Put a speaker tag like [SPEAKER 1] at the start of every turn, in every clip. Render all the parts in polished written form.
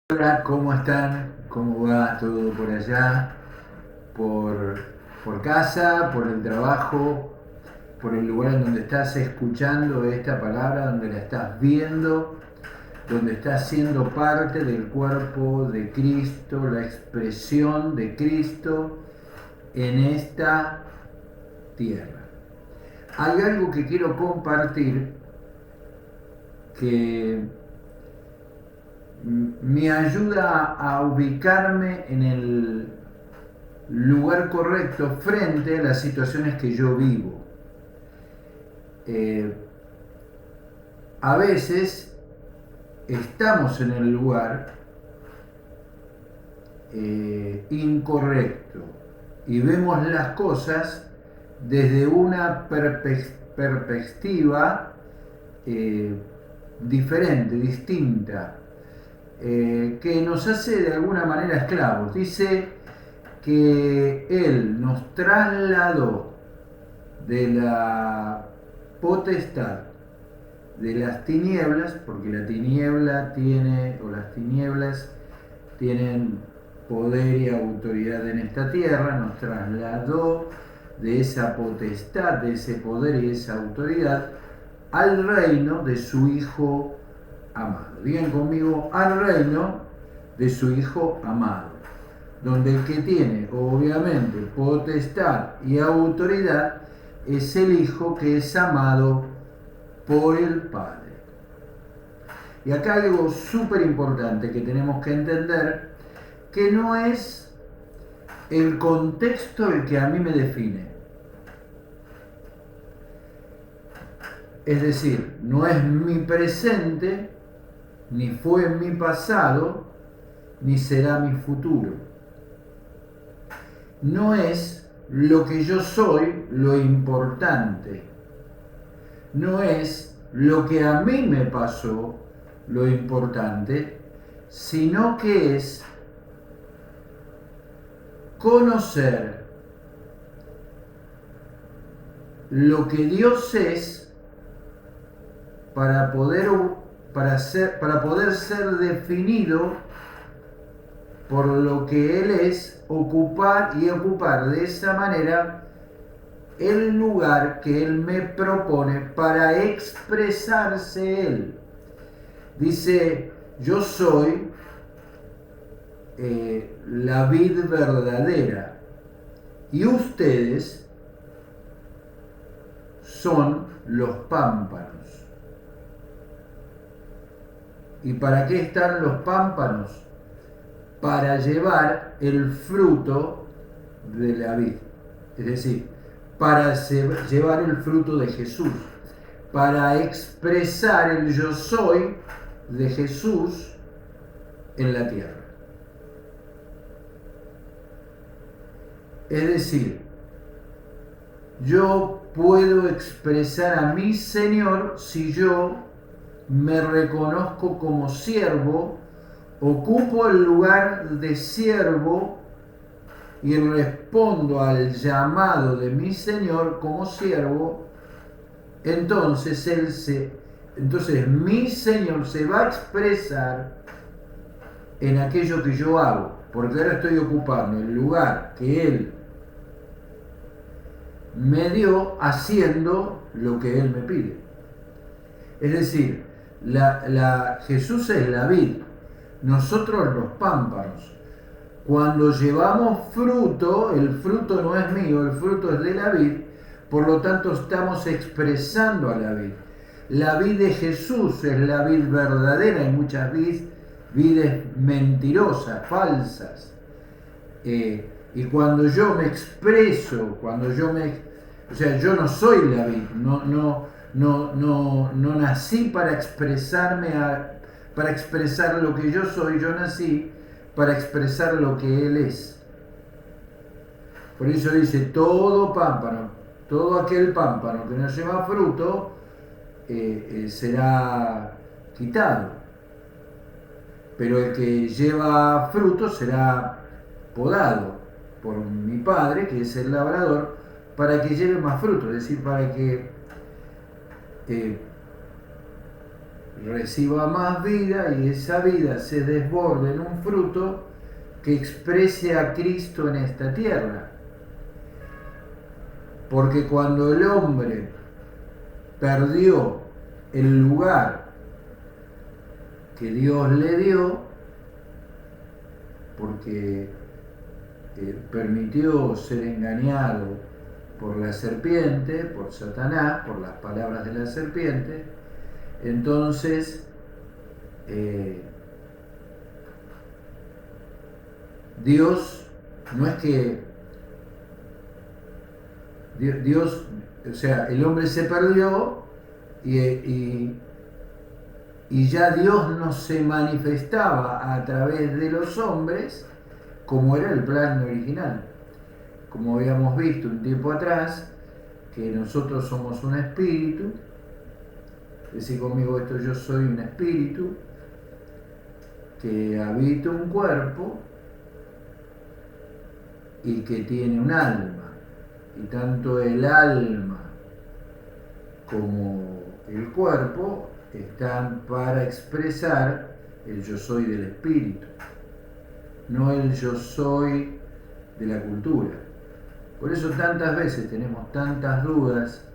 [SPEAKER 1] Hola, ¿cómo están? ¿Cómo va todo por allá? Por, por casa, por el trabajo, por el lugar en donde estás escuchando esta palabra, donde la estás viendo, donde estás siendo parte del cuerpo de Cristo, la expresión de Cristo en esta tierra. Hay algo que quiero compartir que me ayuda a ubicarme en el lugar correcto frente a las situaciones que yo vivo. Eh, a veces estamos en el lugar incorrecto y vemos las cosas desde una perspectiva eh, diferente, distinta, que nos hace de alguna manera esclavos. Dice que Él nos trasladó de la potestad de las tinieblas, porque la tiniebla tiene, o las tinieblas tienen poder y autoridad en esta tierra, nos trasladó de esa potestad, de ese poder y esa autoridad al reino de su Hijo amado. Digan conmigo, al reino de su Hijo amado, donde el que tiene obviamente potestad y autoridad es el Hijo que es amado por el Padre. Y acá hay algo súper importante que tenemos que entender, que no es el contexto el que a mí me define. Es decir, no es mi presente, ni fue mi pasado, ni será mi futuro. No es lo que yo soy lo importante. No es lo que a mí me pasó lo importante, sino que es conocer lo que Dios es para poder, para poder ser definido por lo que Él es, ocupar de esa manera el lugar que Él me propone para expresarse Él. Dice, yo soy la vid verdadera y ustedes son los pámpanos. ¿Y para qué están los pámpanos? Para llevar el fruto de la vid. Es decir, para llevar el fruto de Jesús, para expresar el yo soy de Jesús en la tierra. Es decir, yo puedo expresar a mi Señor si yo me reconozco como siervo, ocupo el lugar de siervo y respondo al llamado de mi Señor como siervo. Entonces mi Señor se va a expresar en aquello que yo hago, porque ahora estoy ocupando el lugar que Él me dio haciendo lo que Él me pide. Es decir, Jesús es la vid, nosotros los pámpanos. Cuando llevamos fruto, el fruto no es mío, el fruto es de la vid, por lo tanto estamos expresando a la vid. La vid de Jesús es la vid verdadera, hay muchas vides mentirosas, falsas. Y cuando yo me expreso, o sea, yo no soy la vid, no nací para para expresar lo que yo soy, yo nací para expresar lo que Él es. Por eso dice, todo pámpano, todo aquel pámpano que no lleva fruto, será quitado. Pero el que lleva fruto será podado por mi Padre, que es el labrador, para que lleve más fruto, es decir, para que reciba más vida y esa vida se desborde en un fruto que exprese a Cristo en esta tierra. Porque cuando el hombre perdió el lugar que Dios le dio, porque permitió ser engañado por la serpiente, por Satanás, por las palabras de la serpiente, entonces Dios no es que Dios, o sea, el hombre se perdió y ya Dios no se manifestaba a través de los hombres como era el plan original. Como habíamos visto un tiempo atrás, que nosotros somos un espíritu, decir conmigo esto: yo soy un espíritu que habita un cuerpo y que tiene un alma. Y tanto el alma como el cuerpo están para expresar el yo soy del espíritu, no el yo soy de la cultura. Por eso tantas veces tenemos tantas dudas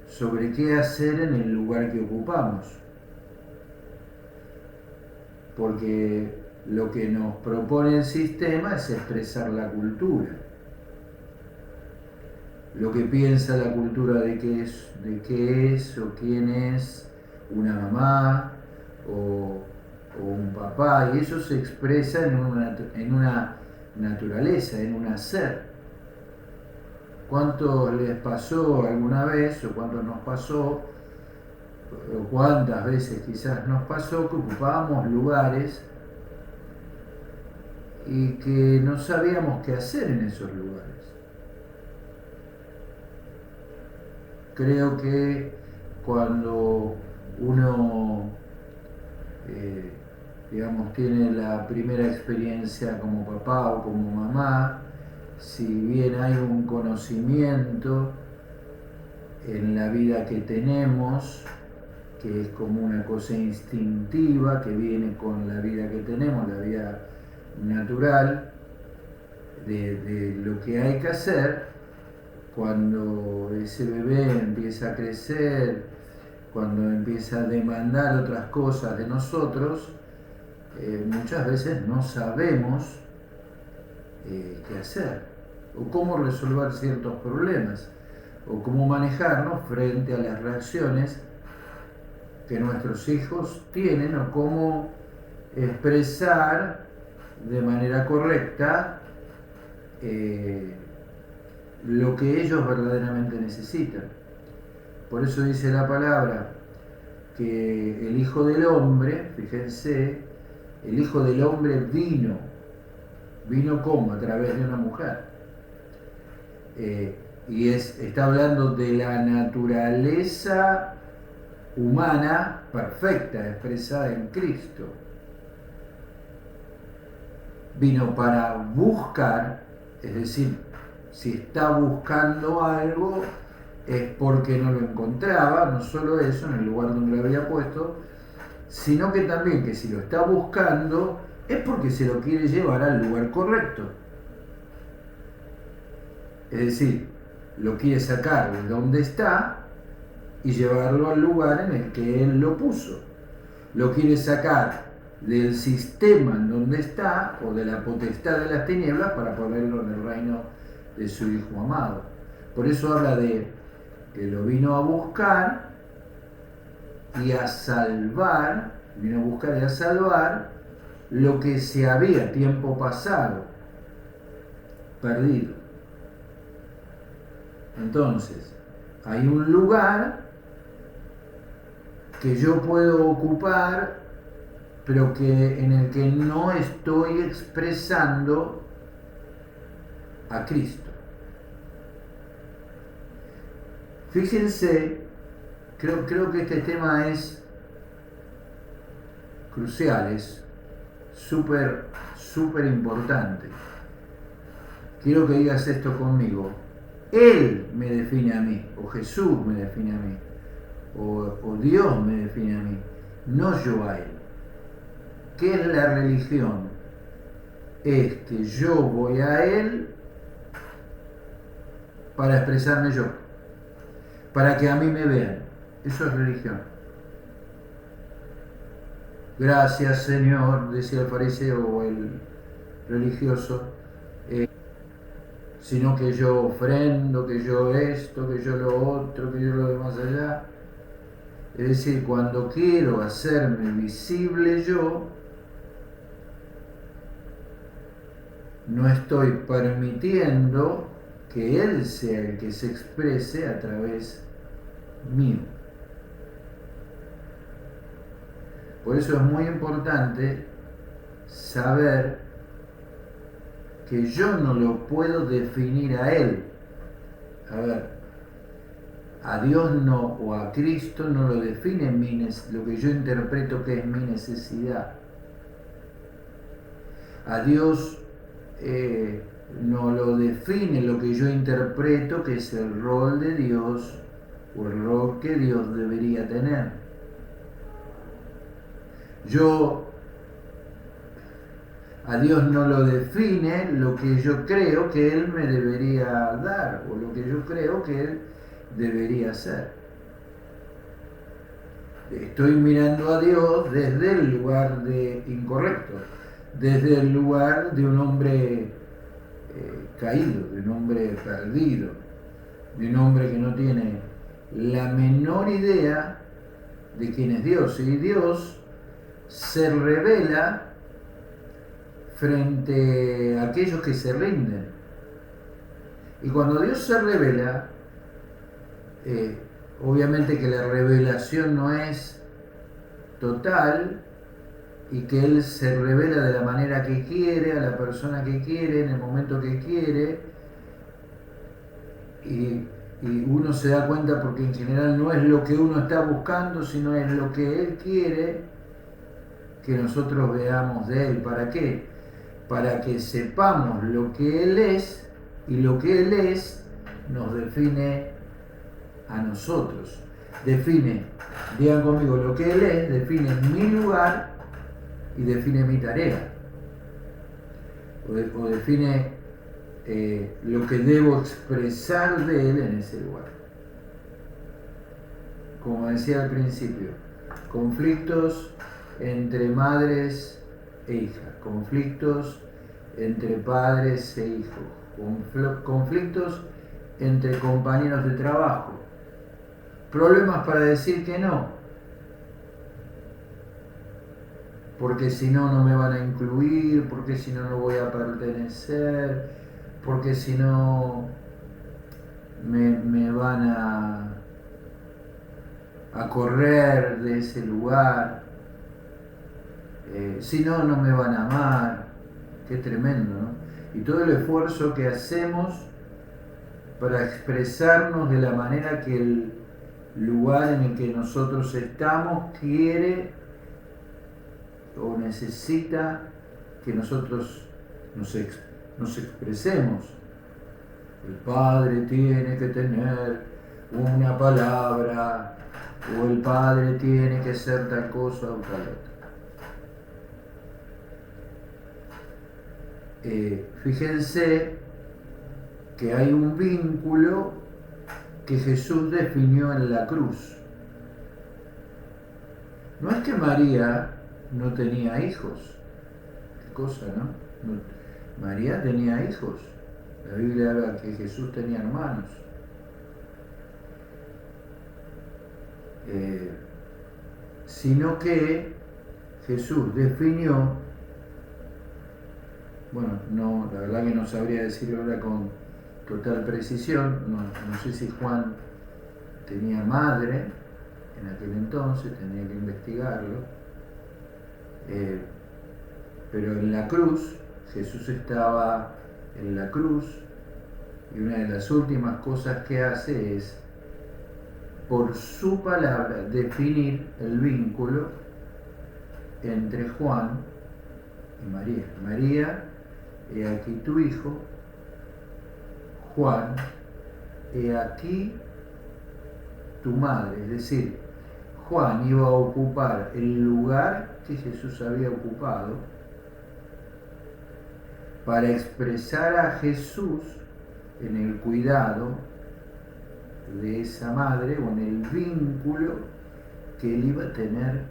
[SPEAKER 1] sobre qué hacer en el lugar que ocupamos. Porque lo que nos propone el sistema es expresar la cultura. Lo que piensa la cultura de qué es o quién es una mamá o un papá, y eso se expresa en una naturaleza, en un hacer. ¿Cuánto les pasó alguna vez, o cuánto nos pasó, o cuántas veces quizás nos pasó, que ocupábamos lugares y que no sabíamos qué hacer en esos lugares? Creo que cuando uno, tiene la primera experiencia como papá o como mamá, si bien hay un conocimiento en la vida que tenemos, que es como una cosa instintiva, que viene con la vida que tenemos, la vida natural, de lo que hay que hacer. Cuando ese bebé empieza a crecer, cuando empieza a demandar otras cosas de nosotros, muchas veces no sabemos qué hacer, o cómo resolver ciertos problemas, o cómo manejarnos frente a las reacciones que nuestros hijos tienen, o cómo expresar de manera correcta lo que ellos verdaderamente necesitan. Por eso dice la palabra que el Hijo del Hombre, fíjense, el Hijo del Hombre vino como a través de una mujer. Y está hablando de la naturaleza humana perfecta, expresada en Cristo. Vino para buscar, es decir, si está buscando algo es porque no lo encontraba, no solo eso, en el lugar donde lo había puesto, sino que también que si lo está buscando es porque se lo quiere llevar al lugar correcto. Es decir, lo quiere sacar de donde está y llevarlo al lugar en el que él lo puso. Lo quiere sacar del sistema en donde está, o de la potestad de las tinieblas, para ponerlo en el reino de su Hijo amado. Por eso habla de que lo vino a buscar y a salvar, vino a buscar y a salvar lo que se había tiempo pasado perdido. Entonces, hay un lugar que yo puedo ocupar, pero en el que no estoy expresando a Cristo. Fíjense, creo que este tema es crucial, es súper importante. Quiero que digas esto conmigo. Él me define a mí, o Jesús me define a mí. o Dios me define a mí, no yo a Él. ¿Qué es la religión? Es que yo voy a Él para expresarme yo, para que a mí me vean. Eso es religión. Gracias, Señor, decía el fariseo o el religioso, sino que yo ofrendo, que yo esto, que yo lo otro, que yo lo de más allá. Es decir, cuando quiero hacerme visible yo, no estoy permitiendo que Él sea el que se exprese a través mío. Por eso es muy importante saber que yo no lo puedo definir a Él. A ver, a Dios no, o a Cristo no lo define lo que yo interpreto que es mi necesidad. A Dios no lo define lo que yo interpreto que es el rol de Dios o el rol que Dios debería tener. A Dios no lo define lo que yo creo que Él me debería dar o lo que yo creo que Él debería hacer. Estoy mirando a Dios desde el lugar incorrecto, desde el lugar de un hombre caído, de un hombre perdido, de un hombre que no tiene la menor idea de quién es Dios. Y Dios se revela frente a aquellos que se rinden. Y cuando Dios se revela, obviamente que la revelación no es total y que Él se revela de la manera que quiere, a la persona que quiere, en el momento que quiere, y uno se da cuenta porque en general no es lo que uno está buscando, sino es lo que Él quiere que nosotros veamos de Él. ¿Para qué? Para que sepamos lo que Él es, y lo que Él es nos define a nosotros. Define, digan conmigo, lo que Él es define mi lugar y define mi tarea. O define lo que debo expresar de Él en ese lugar. Como decía al principio, conflictos entre madres e hijas, conflictos entre padres e hijos, conflictos entre compañeros de trabajo, problemas para decir que no, porque si no, no me van a incluir, porque si no, no voy a pertenecer, porque si no, me van a correr de ese lugar, si no, no me van a amar. Qué tremendo, ¿no? Y todo el esfuerzo que hacemos para expresarnos de la manera que el lugar en el que nosotros estamos quiere o necesita que nosotros nos expresemos. El padre tiene que tener una palabra, o el padre tiene que ser tal cosa o tal otra. Fíjense que hay un vínculo que Jesús definió en la cruz. No es que María no tenía hijos, qué cosa, ¿no? María tenía hijos. La Biblia habla que Jesús tenía hermanos. Sino que Jesús definió, bueno, no, la verdad que no sabría decirlo ahora con total precisión, no sé si Juan tenía madre en aquel entonces, tenía que investigarlo, pero en la cruz, Jesús estaba en la cruz, y una de las últimas cosas que hace es, por su palabra, definir el vínculo entre Juan y María. María, he aquí tu hijo. Juan, he aquí tu madre. Es decir, Juan iba a ocupar el lugar que Jesús había ocupado para expresar a Jesús en el cuidado de esa madre o en el vínculo que él iba a tener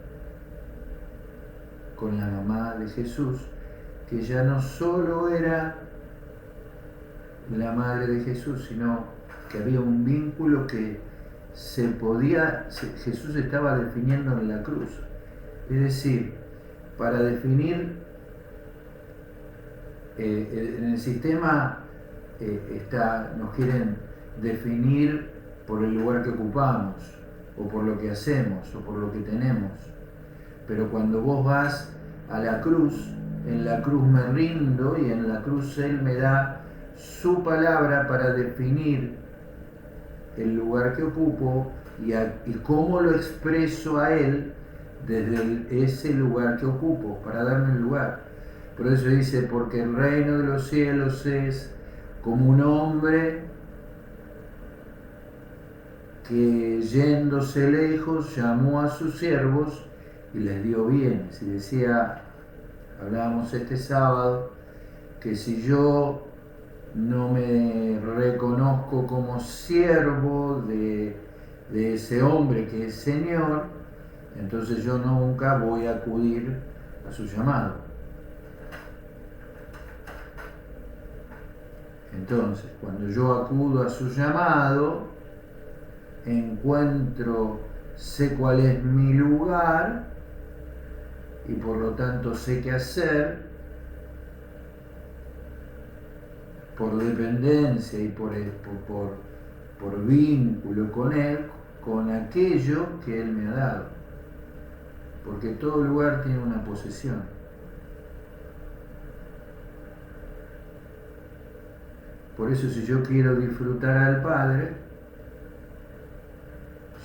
[SPEAKER 1] con la mamá de Jesús, que ya no solo era la madre de Jesús, sino que había un vínculo que Jesús estaba definiendo en la cruz. Es decir, para definir, en el sistema nos quieren definir por el lugar que ocupamos, o por lo que hacemos, o por lo que tenemos. Pero cuando vos vas a la cruz, en la cruz me rindo y en la cruz Él me da su palabra para definir el lugar que ocupo y cómo lo expreso a Él desde ese lugar que ocupo, para darme el lugar. Por eso dice, porque el reino de los cielos es como un hombre que yéndose lejos llamó a sus siervos y les dio bienes. Y decía, hablábamos este sábado, que si yo no me reconozco como siervo de ese hombre que es Señor, entonces yo nunca voy a acudir a su llamado. Entonces, cuando yo acudo a su llamado, sé cuál es mi lugar y por lo tanto sé qué hacer por dependencia y por vínculo con Él, con aquello que Él me ha dado. Porque todo lugar tiene una posesión. Por eso, si yo quiero disfrutar al Padre,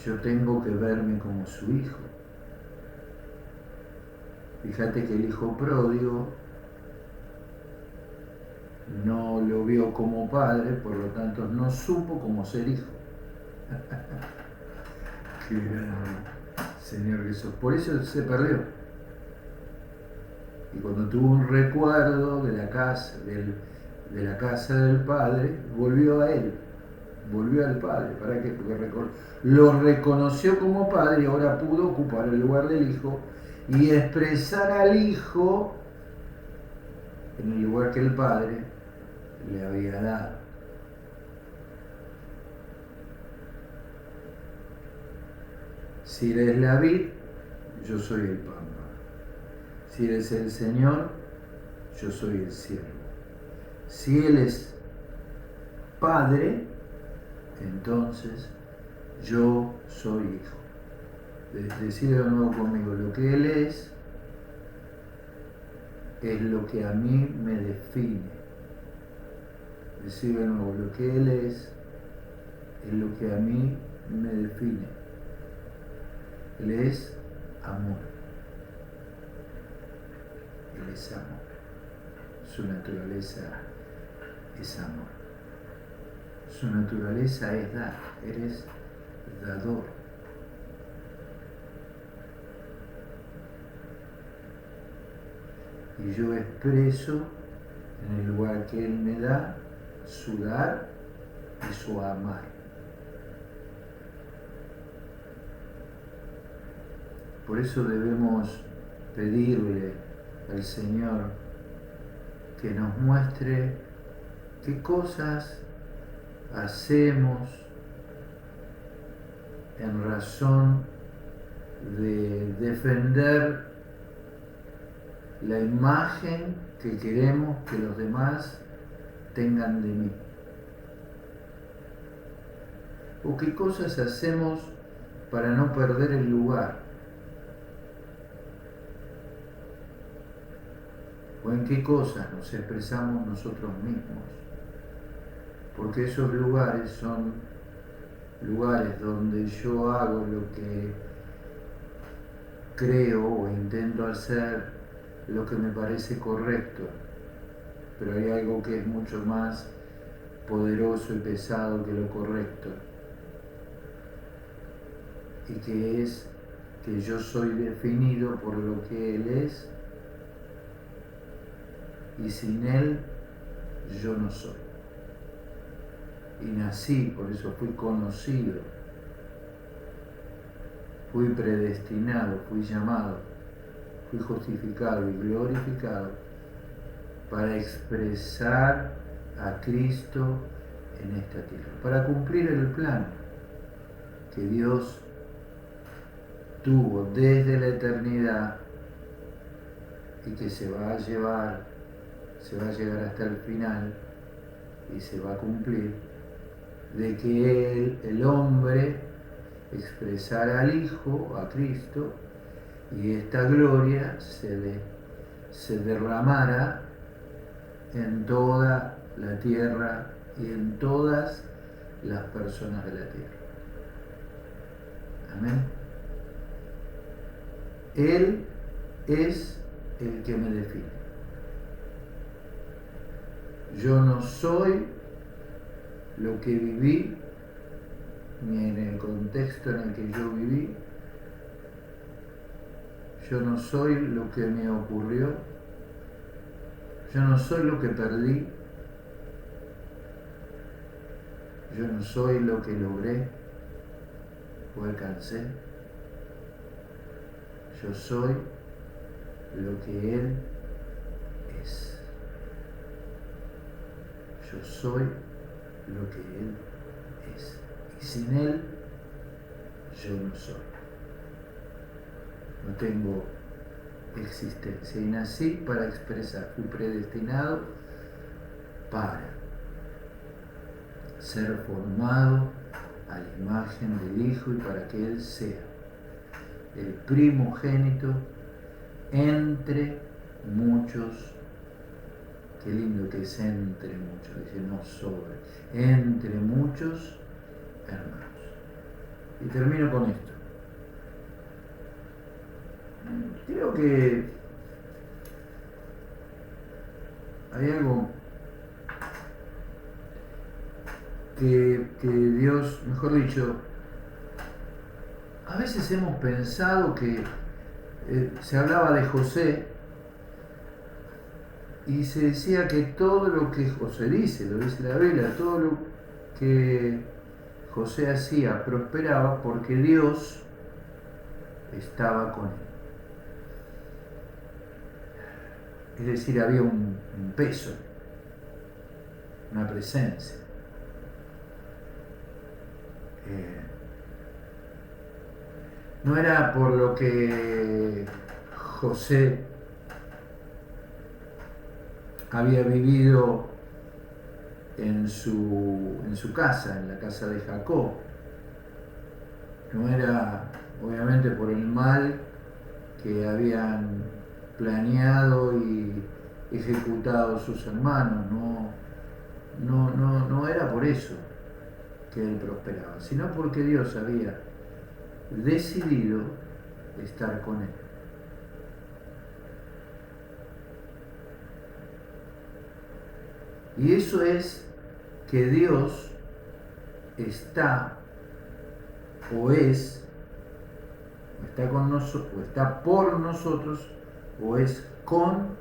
[SPEAKER 1] yo tengo que verme como su hijo. Fíjate que el hijo pródigo no lo vio como padre, por lo tanto no supo cómo ser hijo. Qué grande, Señor Jesús. Por eso se perdió. Y cuando tuvo un recuerdo de la casa del Padre, volvió a Él, volvió al Padre. ¿Para qué? Porque lo reconoció como Padre y ahora pudo ocupar el lugar del Hijo y expresar al Hijo en el lugar que el Padre le había dado. Si eres la vid, yo soy el pámpano. Si eres el Señor, yo soy el siervo. Si Él es Padre, entonces yo soy hijo. Decirlo de nuevo conmigo, lo que Él es lo que a mí me define. Decirlo de nuevo, lo que Él es lo que a mí me define. Él es amor. Él es amor. Su naturaleza es amor. Su naturaleza es dar. Eres dador. Y yo expreso en el lugar que Él me da su dar y su amar. Por eso debemos pedirle al Señor que nos muestre qué cosas hacemos en razón de defender la imagen que queremos que los demás tengan de mí. O qué cosas hacemos para no perder el lugar. O en qué cosas nos expresamos nosotros mismos. Porque esos lugares son lugares donde yo hago lo que creo o intento hacer, lo que me parece correcto, pero hay algo que es mucho más poderoso y pesado que lo correcto. y que es que yo soy definido por lo que Él es y sin Él yo no soy. Y nací, por eso fui conocido, fui predestinado, fui llamado, fui justificado y glorificado para expresar a Cristo en esta tierra, para cumplir el plan que Dios tuvo desde la eternidad y que se va a llegar hasta el final y se va a cumplir, de que el hombre expresara al Hijo, a Cristo, y esta gloria se derramara en toda la tierra y en todas las personas de la tierra. Amén. Él es el que me define. Yo no soy lo que viví, ni en el contexto en el que yo viví. Yo no soy lo que me ocurrió. Yo no soy lo que perdí. Yo no soy lo que logré o alcancé. Yo soy lo que Él es. Yo soy lo que Él es. Y sin Él, yo no soy. No tengo existencia. Y nací para expresar. Fui predestinado para ser formado a la imagen del Hijo y para que Él sea el primogénito entre muchos. Qué lindo que es entre muchos, dice no sobre, entre muchos hermanos. Y termino con esto. Creo que hay algo que Dios, mejor dicho, a veces hemos pensado que se hablaba de José y se decía que todo lo que José dice, lo dice la Biblia, todo lo que José hacía prosperaba porque Dios estaba con él. Es decir, había un peso, una presencia. No era por lo que José había vivido en su casa, en la casa de Jacob. No era obviamente por el mal que habían planeado y ejecutado sus hermanos, no era por eso que él prosperaba, sino porque Dios había decidido estar con él. Y eso es que Dios está o es, o está con nosotros, o está por nosotros, o es con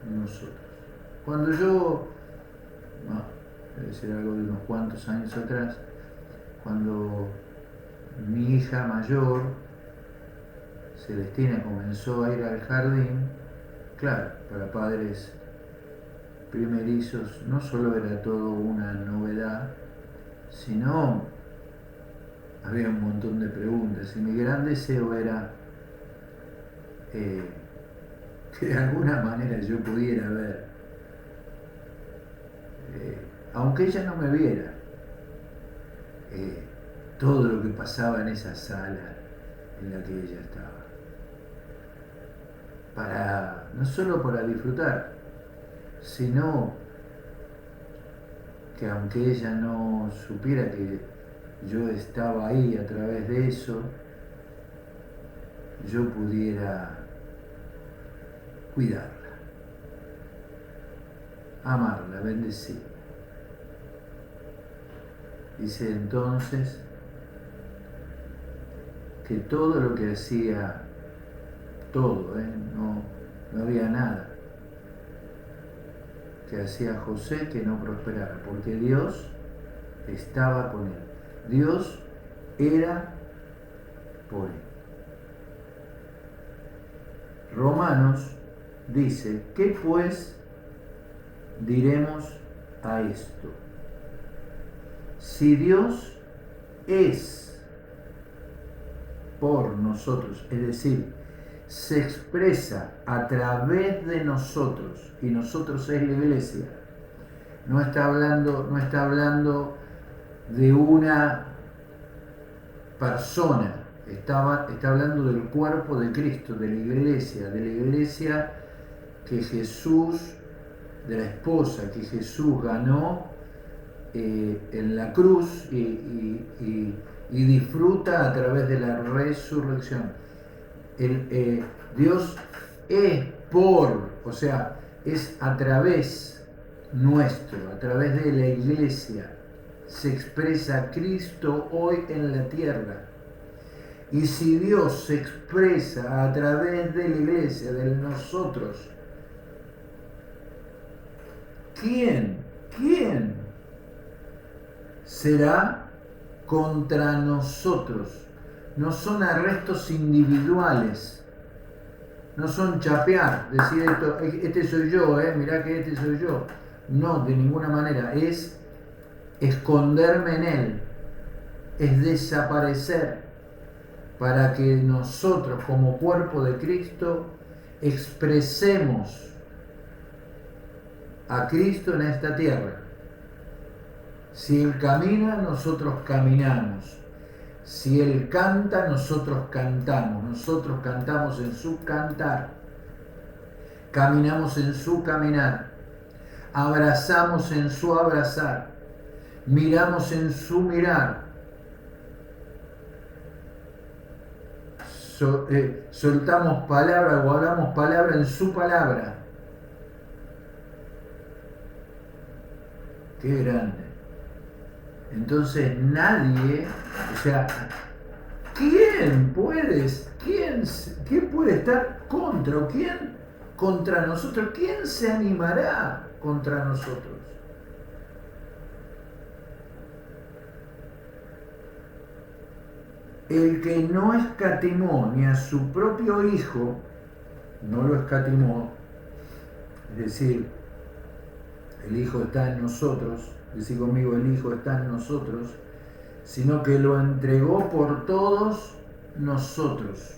[SPEAKER 1] nosotros. Cuando yo, debe ser algo de unos cuantos años atrás, cuando mi hija mayor, Celestina, comenzó a ir al jardín, claro, para padres primerizos no solo era todo una novedad, sino había un montón de preguntas y mi gran deseo era que de alguna manera yo pudiera ver, aunque ella no me viera, todo lo que pasaba en esa sala en la que ella estaba. No solo para disfrutar, sino que aunque ella no supiera que yo estaba ahí a través de eso, yo pudiera cuidarla, amarla, bendecirla. Dice entonces que todo lo que hacía, todo, no había nada que hacía José que no prosperara, porque Dios estaba con él. Dios era por él. Romanos dice, ¿qué pues diremos a esto? Si Dios es por nosotros, es decir, se expresa a través de nosotros, y nosotros es la iglesia, no está hablando de una persona, está hablando del cuerpo de Cristo, de la iglesia que Jesús, de la esposa que Jesús ganó en la cruz y disfruta a través de la resurrección. Dios es o sea, es a través nuestro, a través de la iglesia, se expresa Cristo hoy en la tierra. Y si Dios se expresa a través de la iglesia, de nosotros, ¿quién será contra nosotros? No son arrestos individuales, no son chapear, decir esto, este soy yo, mirá que este soy yo. No, de ninguna manera, es esconderme en él, es desaparecer para que nosotros como cuerpo de Cristo expresemos a Cristo en esta tierra. Si Él camina, nosotros caminamos. Si Él canta, nosotros cantamos. Nosotros cantamos en su cantar. Caminamos en su caminar. Abrazamos en su abrazar. Miramos en su mirar. Soltamos palabra o hablamos palabra en su palabra. Qué grande. Entonces nadie, o sea, ¿quién puede estar contra o quién contra nosotros? ¿Quién se animará contra nosotros? El que no escatimó ni a su propio hijo, no lo escatimó, es decir, el hijo está en nosotros, decir conmigo, el hijo está en nosotros, sino que lo entregó por todos nosotros.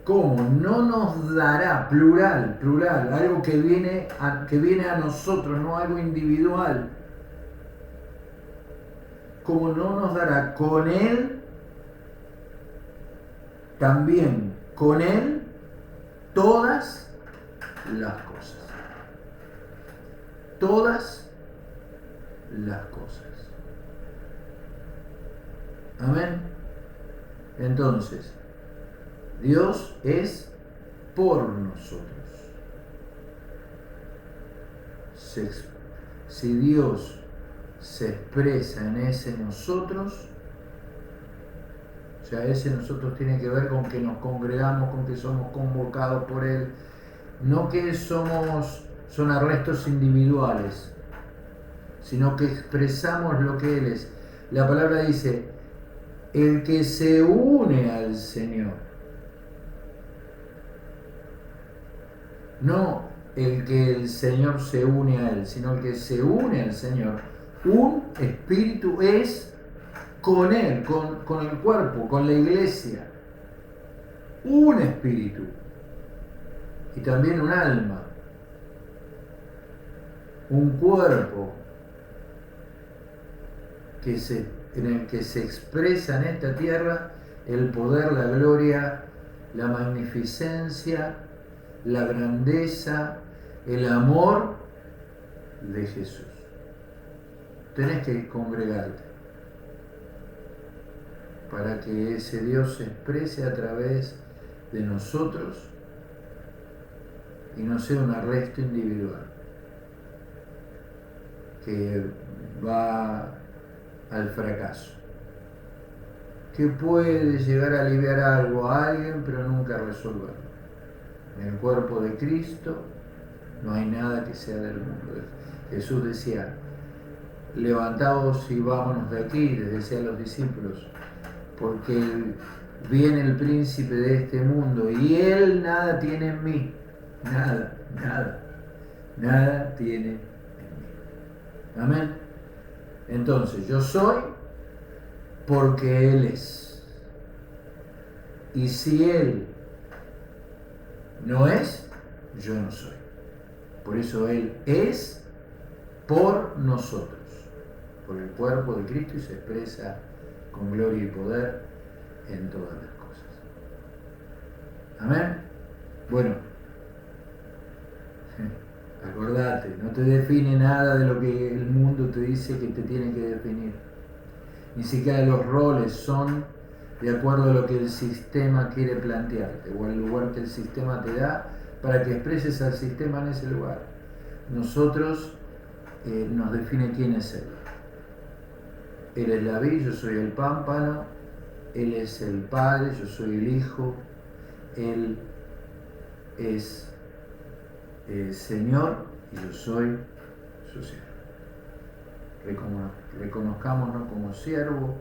[SPEAKER 1] ¿Cómo? No nos dará, plural, algo que viene a nosotros, no algo individual. Como no nos dará con Él, también con Él, todas las cosas. Todas las cosas. Amén. Entonces, Dios es por nosotros. Si Dios se expresa en ese nosotros, o sea, ese nosotros tiene que ver con que nos congregamos, con que somos convocados por Él, no que son arrestos individuales, sino que expresamos lo que Él es. La palabra dice, el que se une al Señor, no el que el Señor se une a Él, sino el que se une al Señor. Un espíritu es con Él, con el cuerpo, con la iglesia. Un espíritu. Y también un alma. Un cuerpo en el que se expresa en esta tierra el poder, la gloria, la magnificencia, la grandeza, el amor de Jesús. Tenés que congregarte para que ese Dios se exprese a través de nosotros y no sea un arresto individual que va al fracaso, que puede llegar a aliviar algo a alguien, pero nunca resolverlo. En el cuerpo de Cristo no hay nada que sea del mundo. Jesús decía, levantaos y vámonos de aquí, les decía a los discípulos, porque viene el príncipe de este mundo y él nada tiene en mí, nada tiene en mí. Amén. Entonces, yo soy porque Él es. Y si Él no es, yo no soy. Por eso Él es por nosotros, por el cuerpo de Cristo, y se expresa con gloria y poder en todas las cosas. Amén. Bueno, acordate, no te define nada de lo que el mundo te dice que te tiene que definir. Ni siquiera los roles son de acuerdo a lo que el sistema quiere plantearte o al lugar que el sistema te da para que expreses al sistema en ese lugar. Nosotros nos define quién es Él. Él es la vid, yo soy el pámpano. Él es el Padre, yo soy el Hijo. Él es Señor y yo soy su siervo. Reconozcámonos como siervos,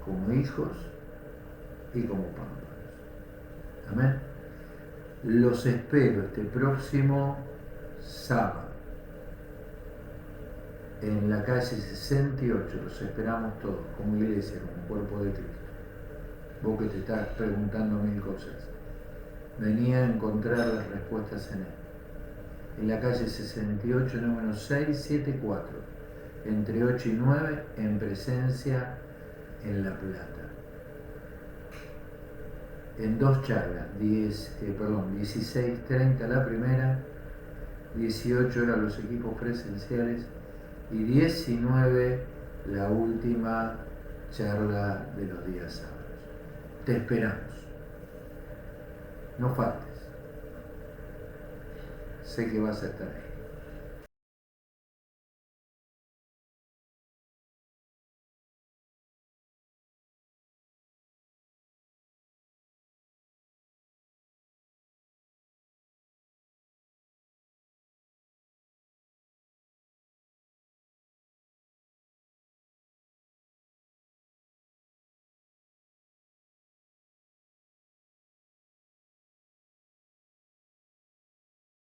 [SPEAKER 1] como hijos y como pámpanos. Amén. Los espero este próximo sábado en la calle 68. Los esperamos todos como iglesia, como cuerpo de Cristo. Vos que te estás preguntando mil cosas, venía a encontrar las respuestas en Él. En la calle 68, número 674, entre 8 y 9, en Presencia, en La Plata. En dos charlas, 16:30 la primera, 18 horas los equipos presenciales y 19 la última charla de los días sábados. Te esperamos. No faltes. Sé que vas a estar ahí.